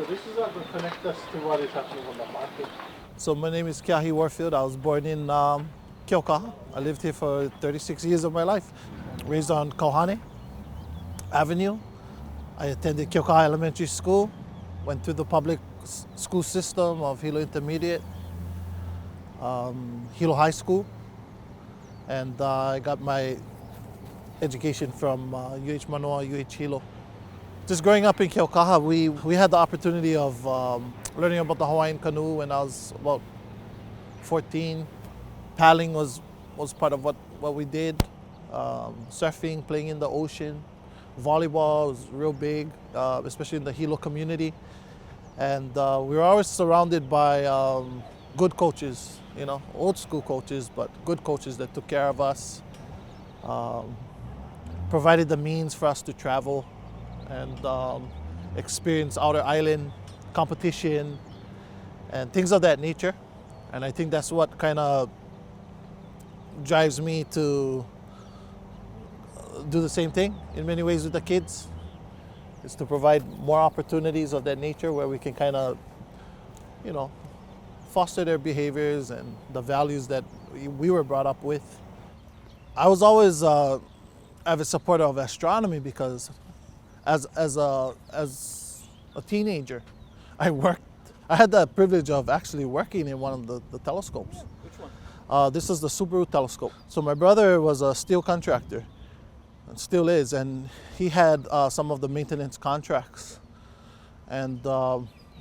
So this is what will connect us to what is happening on the market. So my name is Keahi Warfield. I was born in Keahi. I lived here for 36 years of my life. Raised on Kauhane Avenue. I attended Keahi Elementary School. Went through the public school system of Hilo Intermediate, Hilo High School, and I got my education from UH Manoa, UH Hilo. Just growing up in Keahi, we had the opportunity of learning about the Hawaiian canoe when I was about 14. Paddling was part of what we did. Surfing, playing in the ocean. Volleyball was real big, especially in the Hilo community. And we were always surrounded by good coaches, you know, old school coaches, but good coaches that took care of us, provided the means for us to travel and experience outer island competition and things of that nature. And I think that's what kind of drives me to do the same thing in many ways with the kids, is to provide more opportunities of that nature where we can kind of, you know, foster their behaviors and the values that we were brought up with. I was always avid supporter of astronomy because as a teenager, I had the privilege of actually working in one of the telescopes. Which one? This is the Subaru telescope. So my brother was a steel contractor, and still is, and he had some of the maintenance contracts. And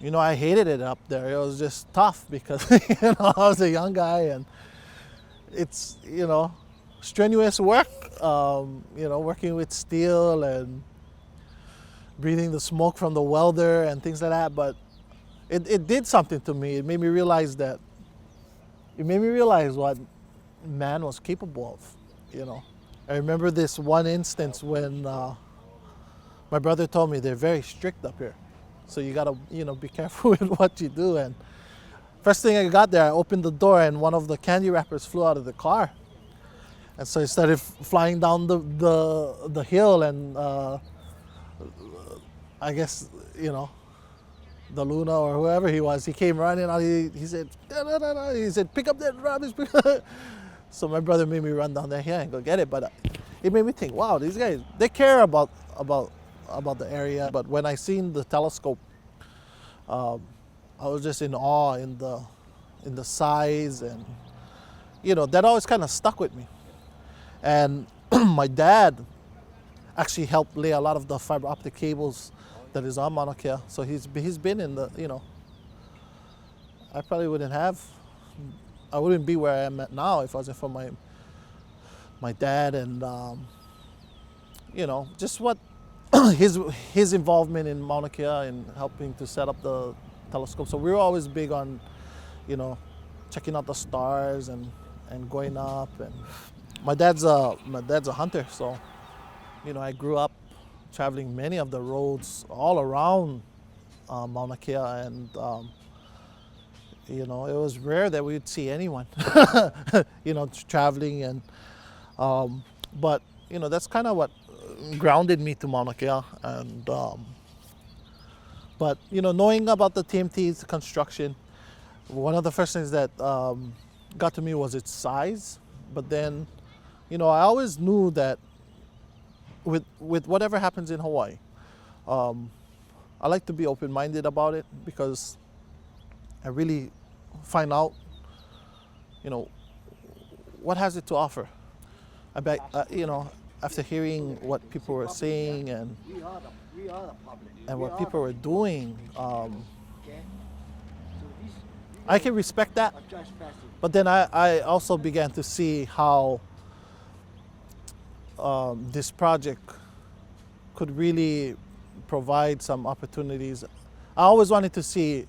you know, I hated it up there. It was just tough because you know, I was a young guy, and it's, you know, strenuous work. You know, working with steel and breathing the smoke from the welder and things like that. But it did something to me. It made me realize what man was capable of, you know. I remember this one instance when my brother told me they're very strict up here. So you gotta, you know, be careful with what you do. And first thing I got there, I opened the door and one of the candy wrappers flew out of the car. And so it started flying down the hill, and I guess, you know, the Luna or whoever he was, he came running out. He said, "Da-da-da-da." He said, "Pick up that rubbish." So my brother made me run down there here and go get it. But it made me think, wow, these guys, they care about the area. But when I seen the telescope, I was just in awe in the size, and you know, that always kind of stuck with me. And my dad actually helped lay a lot of the fiber optic cables that is on Mauna Kea. So he's been in the, you know, I wouldn't be where I am at now if it wasn't for my dad and you know, just what his involvement in Mauna Kea and helping to set up the telescope. So we were always big on, you know, checking out the stars and going up. And my dad's a hunter, so you know, I grew up traveling many of the roads all around Mauna Kea, and you know, it was rare that we would see anyone, you know, traveling. And but you know, that's kind of what grounded me to Mauna Kea. And but you know, knowing about the TMT's construction, one of the first things that got to me was its size. But then, you know, I always knew that with whatever happens in Hawaii, I like to be open-minded about it, because I really find out, you know, what has it to offer. I bet, you know, after hearing what people were saying and what people were doing, I can respect that. But then I also began to see how this project could really provide some opportunities. I always wanted to see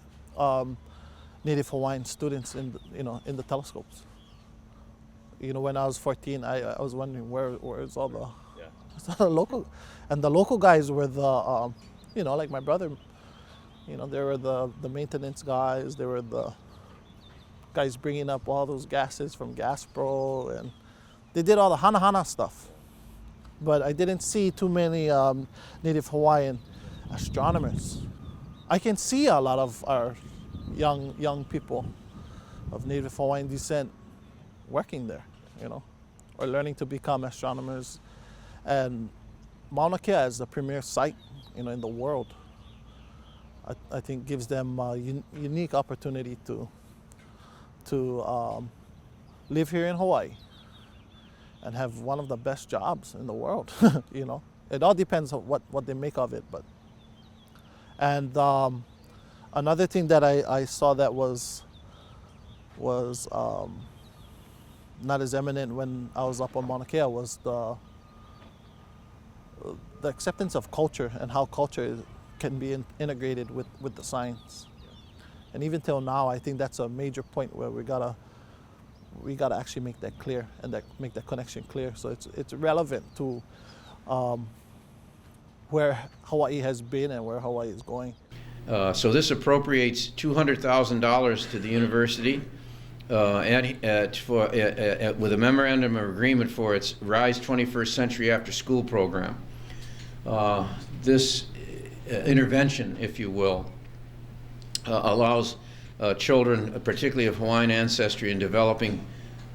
Native Hawaiian students in the telescopes. You know, when I was 14, I was wondering where's all the local, and the local guys were the you know, like my brother. You know, they were the maintenance guys. They were the guys bringing up all those gases from Gaspro, and they did all the hana stuff. But I didn't see too many Native Hawaiian astronomers. I can see a lot of our young people of Native Hawaiian descent working there, you know, or learning to become astronomers. And Mauna Kea is the premier site, you know, in the world. I think gives them a unique opportunity to live here in Hawaii and have one of the best jobs in the world. You know, it all depends on what they make of it. But and another thing that I saw that was not as eminent when I was up on Mauna Kea was the acceptance of culture and how culture can be integrated with the science. And even till now, I think that's a major point where we gotta actually make that clear and make that connection clear. So it's relevant to where Hawaii has been and where Hawaii is going. So this appropriates $200,000 to the university with a memorandum of agreement for its RISE 21st Century After School program. This intervention, if you will, allows children, particularly of Hawaiian ancestry, in developing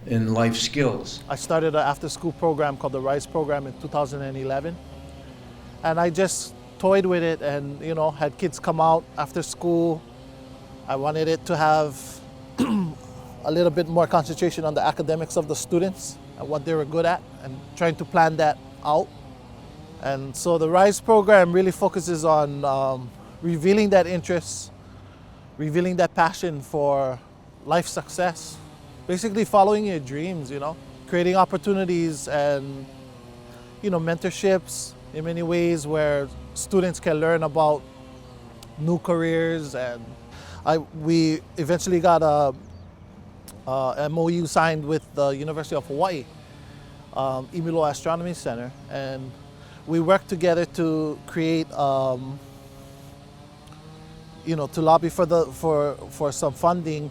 in life skills. I started an after-school program called the RISE program in 2011, and I just toyed with it and, you know, had kids come out after school. I wanted it to have a little bit more concentration on the academics of the students and what they were good at, and trying to plan that out. And so the RISE program really focuses on revealing that interest, revealing that passion for life success, basically following your dreams, you know, creating opportunities and, you know, mentorships in many ways where students can learn about new careers. And we eventually got a MOU signed with the University of Hawaii, Imilo Astronomy Center, and we worked together to create, you know, to lobby for some funding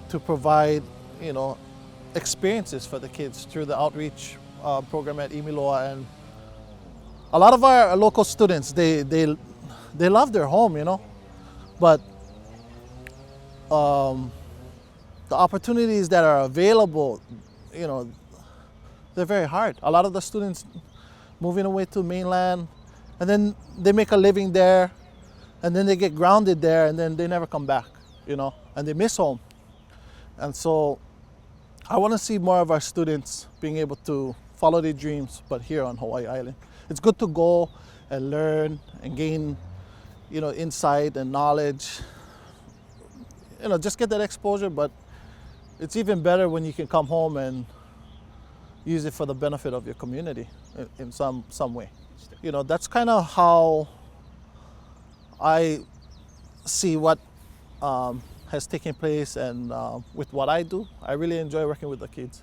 to provide, you know, experiences for the kids through the outreach program at Imiloa. And a lot of our local students, they love their home, you know, but the opportunities that are available, you know, they're very hard. A lot of the students moving away to mainland, and then they make a living there, and then they get grounded there, and then they never come back, you know, and they miss home. And so I want to see more of our students being able to follow their dreams, but here on Hawaii Island. It's good to go and learn and gain, you know, insight and knowledge, you know, just get that exposure, but it's even better when you can come home and use it for the benefit of your community in some way. You know, that's kind of how I see what has taken place, and with what I do, I really enjoy working with the kids,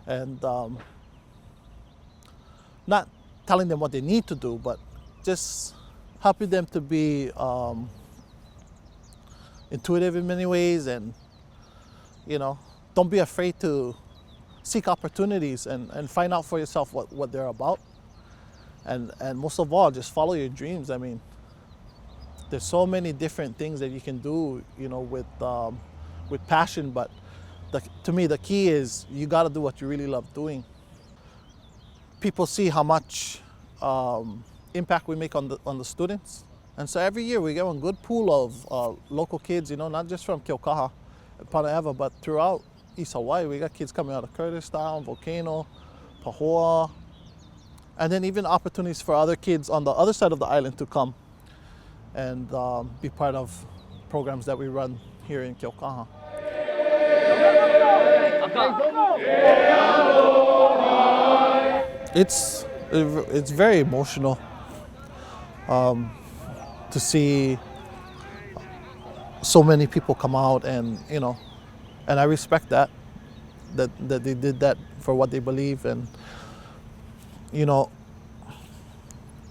and not telling them what they need to do, but just helping them to be intuitive in many ways, and, you know, don't be afraid to seek opportunities and find out for yourself what they're about, and most of all, just follow your dreams. I mean, there's so many different things that you can do, you know, with passion, but to me the key is you got to do what you really love doing. People see how much impact we make on the students, and so every year we get a good pool of local kids, you know, not just from Keahi, Panaeva, but throughout East Hawaii. We got kids coming out of Curtistown, Volcano, Pahoa, and then even opportunities for other kids on the other side of the island to come and be part of programs that we run here in Keahi. It's very emotional to see so many people come out, and, you know, and I respect that they did that for what they believe. And, you know,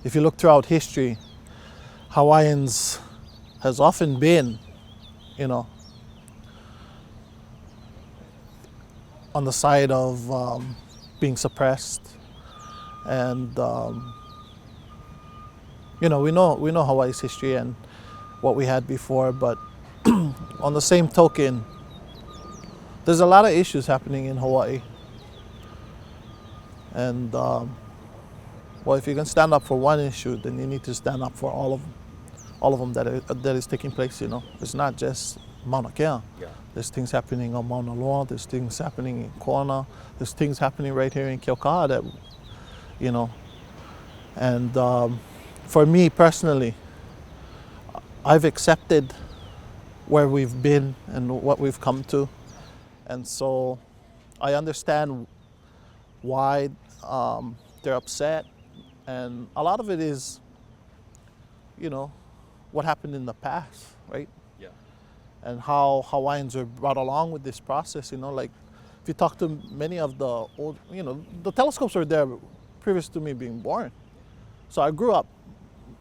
if you look throughout history, Hawaiians has often been, you know, on the side of being suppressed, and you know, we know Hawaii's history, and what we had before. But on the same token, there's a lot of issues happening in Hawaii. And well, if you can stand up for one issue, then you need to stand up for all of them that is taking place. You know, it's not just Mauna Kea. Yeah. There's things happening on Mauna Loa. There's things happening in Kona. There's things happening right here in Keahi that, you know, and for me personally, I've accepted where we've been and what we've come to, and so I understand why they're upset, and a lot of it is, you know, what happened in the past, right? Yeah. And how Hawaiians were brought along with this process, you know, like if you talk to many of the old, you know, the telescopes were there previous to me being born. So I grew up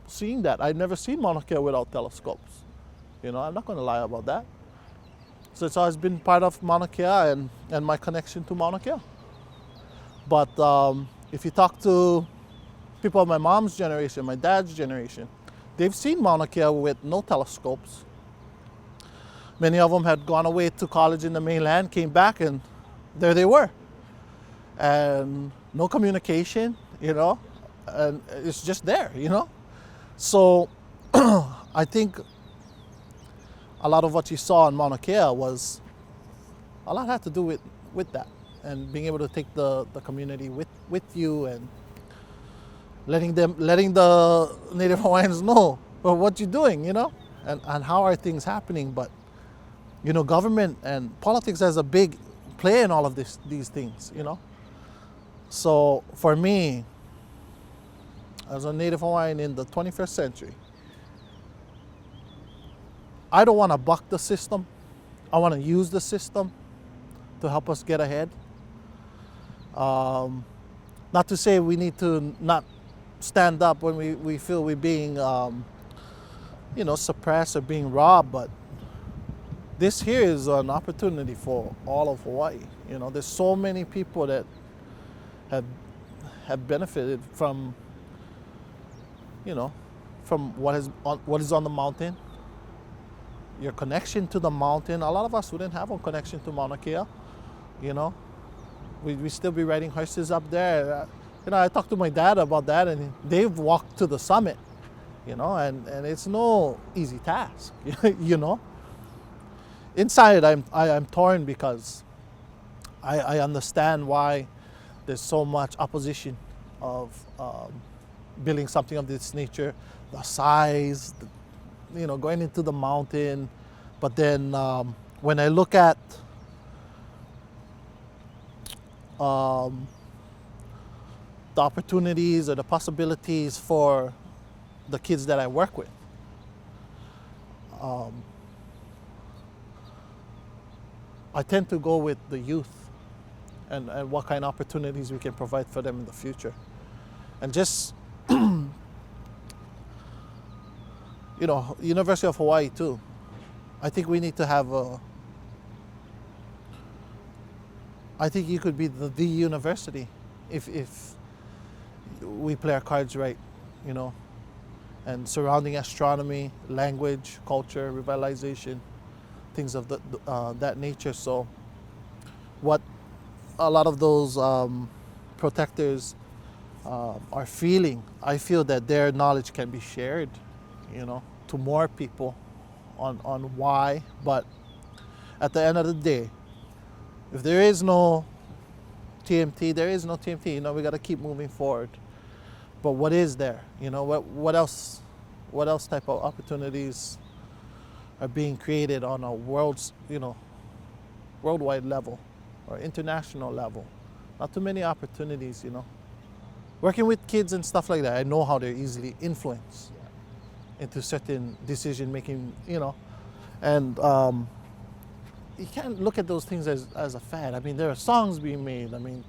seeing that. I'd never seen Mauna Kea without telescopes. You know, I'm not going to lie about that. So it's always been part of Mauna Kea and my connection to Mauna Kea. But if you talk to people of my mom's generation, my dad's generation, they've seen Mauna Kea with no telescopes. Many of them had gone away to college in the mainland, came back, and there they were. And no communication, you know, and it's just there, you know. So I think a lot of what you saw in Mauna Kea was, a lot had to do with that, and being able to take the community with you and letting the Native Hawaiians know, well, what you're doing, you know, and how are things happening. But you know, government and politics has a big play in all of these things, you know. So for me, as a Native Hawaiian in the 21st century, I don't want to buck the system. I want to use the system to help us get ahead. Not to say we need to not stand up when we feel we're being, you know, suppressed or being robbed, but this here is an opportunity for all of Hawaii. You know, there's so many people that have benefited from, you know, from what is on the mountain. Your connection to the mountain. A lot of us wouldn't have a connection to Mauna Kea. You know, we still be riding horses up there. You know, I talked to my dad about that, and they've walked to the summit. You know, and it's no easy task. You know. Inside, I'm torn because I understand why there's so much opposition of building something of this nature, the size, you know, going into the mountain. But then when I look at the opportunities or the possibilities for the kids that I work with, I tend to go with the youth and what kind of opportunities we can provide for them in the future. And just, you know, University of Hawaii too. I think we need to have I think you could be the university if we play our cards right, you know, and surrounding astronomy, language, culture, revitalization, things of that nature. So what a lot of those protectors are feeling, I feel that their knowledge can be shared, you know, to more people on why. But at the end of the day, if there is no TMT, there is no TMT. You know, we got to keep moving forward. But what is there? You know, what else type of opportunities are being created on a worldwide level or international level? Not too many opportunities, you know. Working with kids and stuff like that, I know how they're easily influenced into certain decision making, you know. And you can't look at those things as a fad. I mean, there are songs being made. I mean,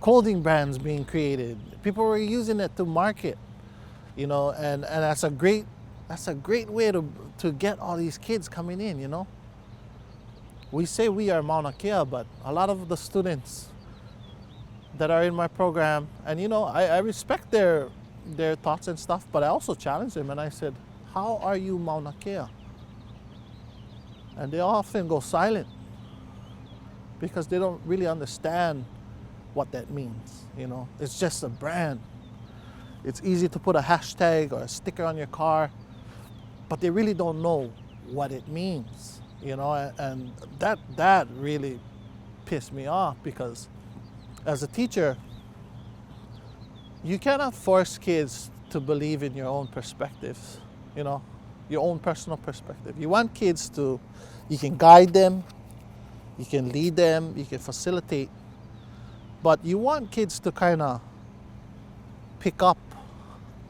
clothing brands being created. People were using it to market, you know, and that's a great way to get all these kids coming in, you know. We say we are Mauna Kea, but a lot of the students that are in my program, and you know, I respect their thoughts and stuff, but I also challenge them and I said, how are you Mauna Kea? and they often go silent because they don't really understand what that means. It's just a brand. It's easy to put a hashtag or a sticker on your car, but they really don't know what it means, and that really pissed me off, because as a teacher, you cannot force kids to believe in your own perspectives, your own personal perspective. You want kids you can guide them, you can lead them, you can facilitate, but you want kids to kind of pick up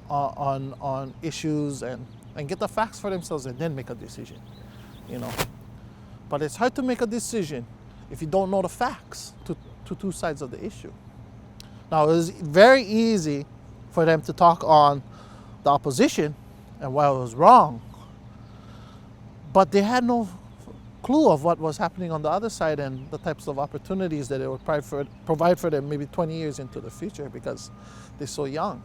on issues and get the facts for themselves and then make a decision, But it's hard to make a decision if you don't know the facts to two sides of the issue. Now, it was very easy for them to talk on the opposition and why it was wrong, but they had no clue of what was happening on the other side and the types of opportunities that it would provide for them maybe 20 years into the future, because they're so young.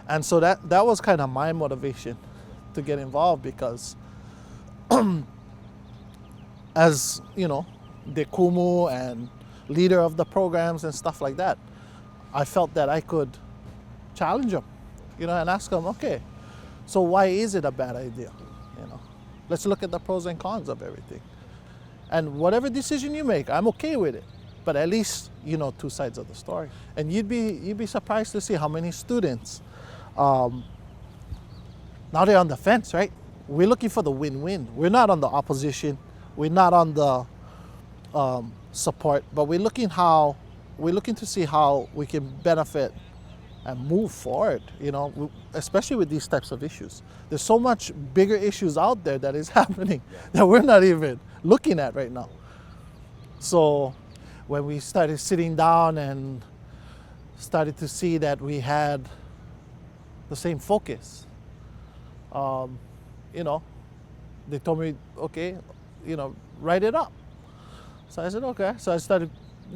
And so that was kind of my motivation to get involved, because as, the kumu and leader of the programs and stuff like that, I felt that I could challenge them, and ask them, okay, so why is it a bad idea? Let's look at the pros and cons of everything. And whatever decision you make, I'm okay with it. But at least you know two sides of the story. And you'd be surprised to see how many students, now they're on the fence, right? We're looking for the win-win. We're not on the opposition. We're not on the support, but we're looking to see how we can benefit and move forward, especially with these types of issues. There's so much bigger issues out there that is happening that we're not even looking at right now. So when we started sitting down and started to see that we had the same focus, they told me, okay, write it up. So I said, okay. So I started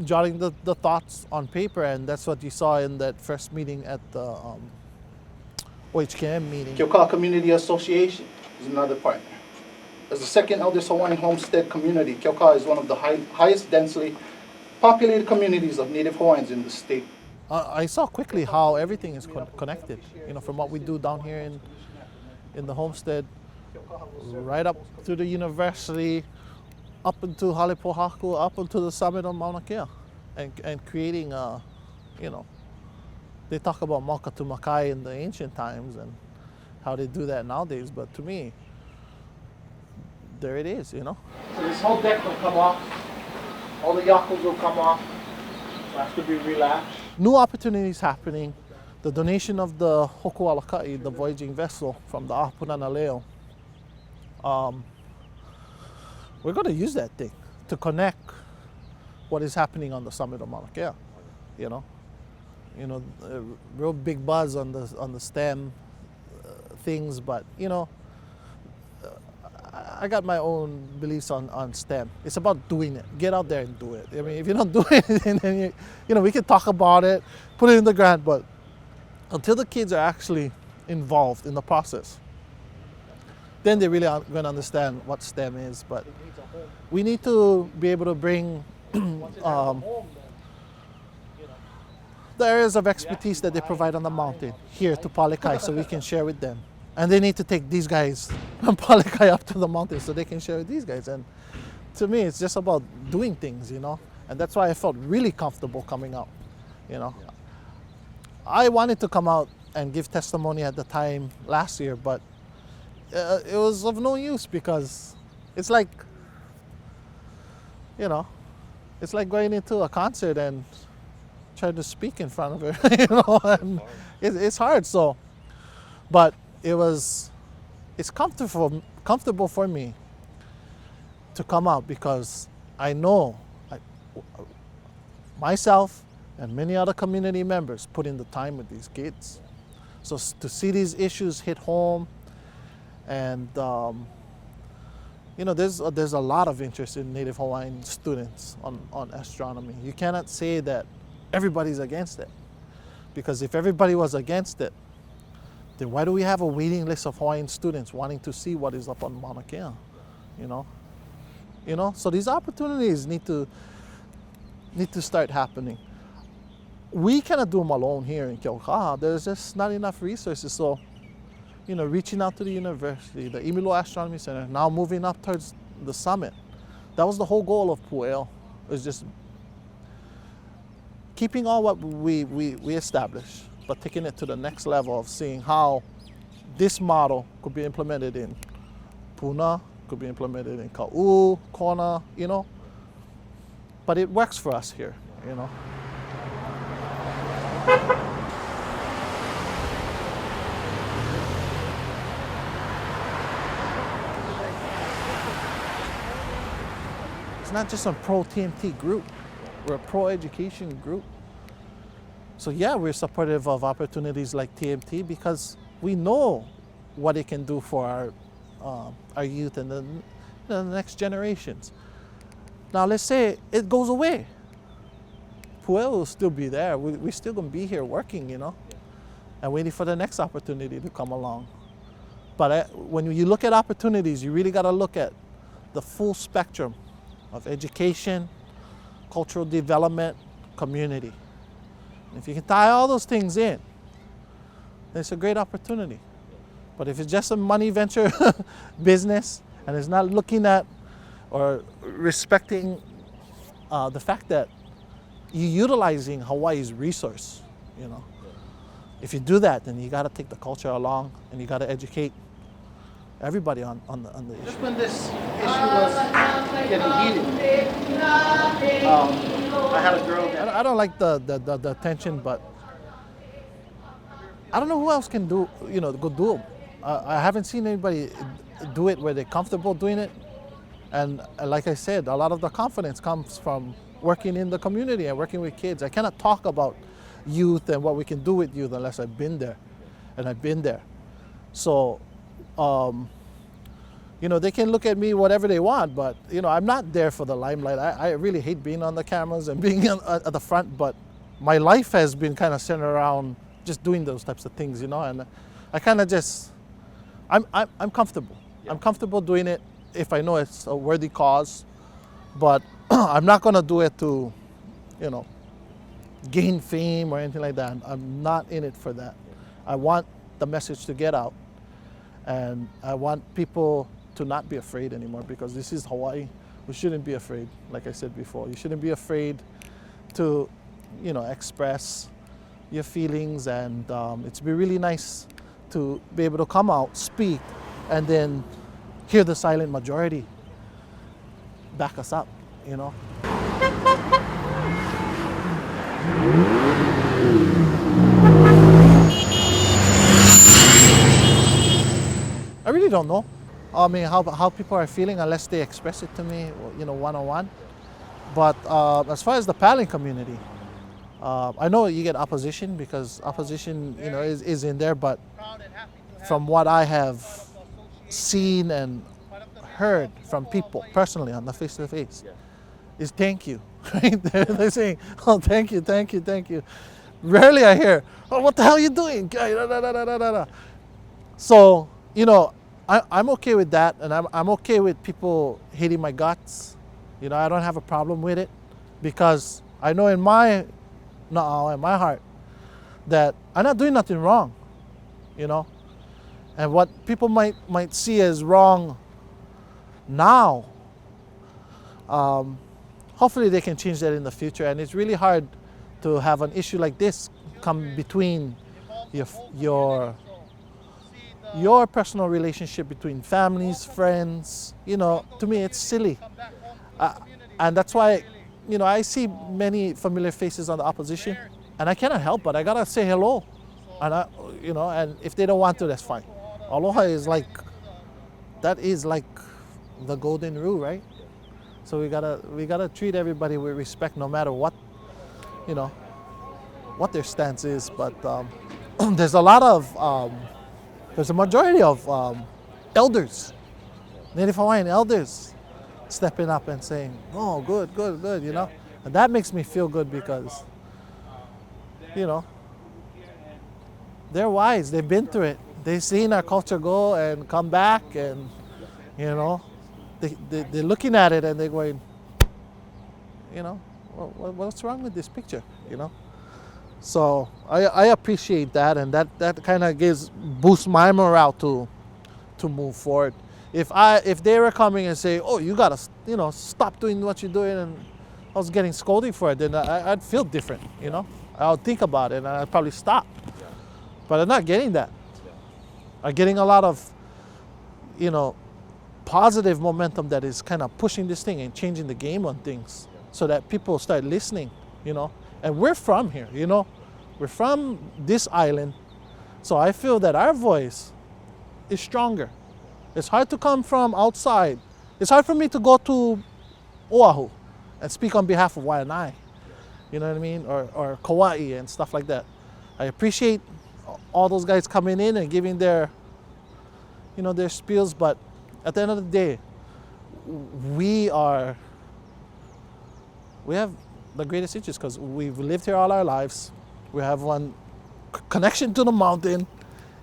jotting the thoughts on paper, and that's what you saw in that first meeting at the OHKM meeting. Keahi Community Association is another partner. As the second eldest Hawaiian homestead community, Keahi is one of the highest densely populated communities of Native Hawaiians in the state. I saw quickly how everything is connected, from what we do down here in the homestead, right up to the university, up into Halepohaku, up into the summit of Mauna Kea, and creating, they talk about Maukatu Makai in the ancient times and how they do that nowadays, but to me, there it is, So this whole deck will come off, all the yakos will come off, so it has to be relaxed. New opportunities happening. The donation of the Hoku Alakai, the voyaging vessel from the Apunana Leo, we're going to use that thing to connect what is happening on the summit of Mauna Kea, a real big buzz on the STEM things, but I got my own beliefs on STEM. It's about doing it. Get out there and do it. I mean, if you don't do it, then we can talk about it, put it in the grant, but until the kids are actually involved in the process, then they really aren't going to understand what STEM is. But we need to be able to bring the areas of expertise that they provide on the mountain here to Palikai so we can share with them. And they need to take these guys from Palikai up to the mountain so they can share with these guys. And to me, it's just about doing things, And that's why I felt really comfortable coming out, I wanted to come out and give testimony at the time last year, but it was of no use, because it's like, it's like going into a concert and trying to speak in front of it, and it's hard. So, but it's comfortable for me to come out, because I know myself and many other community members put in the time with these kids. So to see these issues hit home, and there's a lot of interest in Native Hawaiian students on astronomy. You cannot say that everybody's against it, because if everybody was against it, then why do we have a waiting list of Hawaiian students wanting to see what is up on Mauna Kea? you know. So these opportunities need to start happening. We cannot do them alone here in Keahi. There's just not enough resources. So, reaching out to the university, the Imilo Astronomy Center, now moving up towards the summit. That was the whole goal of PUEO, is just keeping all what we established, but taking it to the next level of seeing how this model could be implemented in Puna, could be implemented in Ka'u, Kona, but it works for us here, It's not just a pro-TMT group, we're a pro-education group. So yeah, we're supportive of opportunities like TMT because we know what it can do for our youth and the next generations. Now let's say it goes away. PUEO will still be there. We're still gonna be here working, and waiting for the next opportunity to come along. But when you look at opportunities, you really gotta look at the full spectrum of education, cultural development, community. If you can tie all those things in, it's a great opportunity. But if it's just a money venture business and it's not looking at or respecting the fact that you're utilizing Hawaii's resource, if you do that, then you got to take the culture along and you got to educate everybody on the issue. Just when this issue was getting heated, I had a girl that I don't like the attention, but I don't know who else can go do it. I haven't seen anybody do it where they're comfortable doing it. And like I said, a lot of the confidence comes from working in the community and working with kids. I cannot talk about youth and what we can do with youth unless I've been there. And I've been there. So, they can look at me whatever they want, but, I'm not there for the limelight. I really hate being on the cameras and being at the front, but my life has been kind of centered around just doing those types of things, and I kind of just, I'm comfortable. Yeah. I'm comfortable doing it if I know it's a worthy cause, but I'm not going to do it to, gain fame or anything like that. I'm not in it for that. I want the message to get out, and I want people to not be afraid anymore, because this is Hawaii. We shouldn't be afraid, like I said before. You shouldn't be afraid to, express your feelings, and it's be really nice to be able to come out, speak, and then hear the silent majority back us up, I really don't know. I mean, how people are feeling unless they express it to me, one-on-one. But as far as the paddling community, I know you get opposition because opposition, is in there. But from what I have seen and heard from people personally on the face-to-face, is thank you. Right? They're saying, oh, thank you, thank you, thank you. Rarely I hear, oh, what the hell are you doing? So, I'm okay with that, and I'm okay with people hating my guts. I don't have a problem with it, because I know in my heart that I'm not doing nothing wrong, And what people might see as wrong now, hopefully they can change that in the future. And it's really hard to have an issue like this come between your personal relationship between families, friends. To me it's silly. And that's why, I see many familiar faces on the opposition, and I cannot help but I gotta say hello. And and if they don't want to, that's fine. Aloha is like the golden rule, right? So we gotta treat everybody with respect, no matter what, what their stance is. But there's a majority of elders, Native Hawaiian elders, stepping up and saying, oh, good, And that makes me feel good because, they're wise, they've been through it. They've seen our culture go and come back, and, they're looking at it and they're going, you know, what's wrong with this picture, you know? So I appreciate that, and that kind of boosts my morale to move forward. If they were coming and say, oh, you gotta, you know, stop doing what you're doing, and I was getting scolded for it, then I'd feel different, you know? I'll think about it and I'd probably stop. Yeah. But I'm not getting that. Yeah. I'm getting a lot of, you know, positive momentum that is kind of pushing this thing and changing the game on things, so that people start listening, you know. And we're from here, you know. We're from this island, so I feel that our voice is stronger. It's hard to come from outside. It's hard for me to go to Oahu and speak on behalf of Waianae, you know what I mean, or Kauai and stuff like that. I appreciate all those guys coming in and giving their, you know, their spiels, but at the end of the day, we have the greatest interest because we've lived here all our lives. We have one connection to the mountain,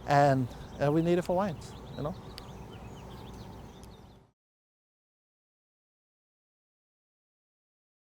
and we need it for wines, you know.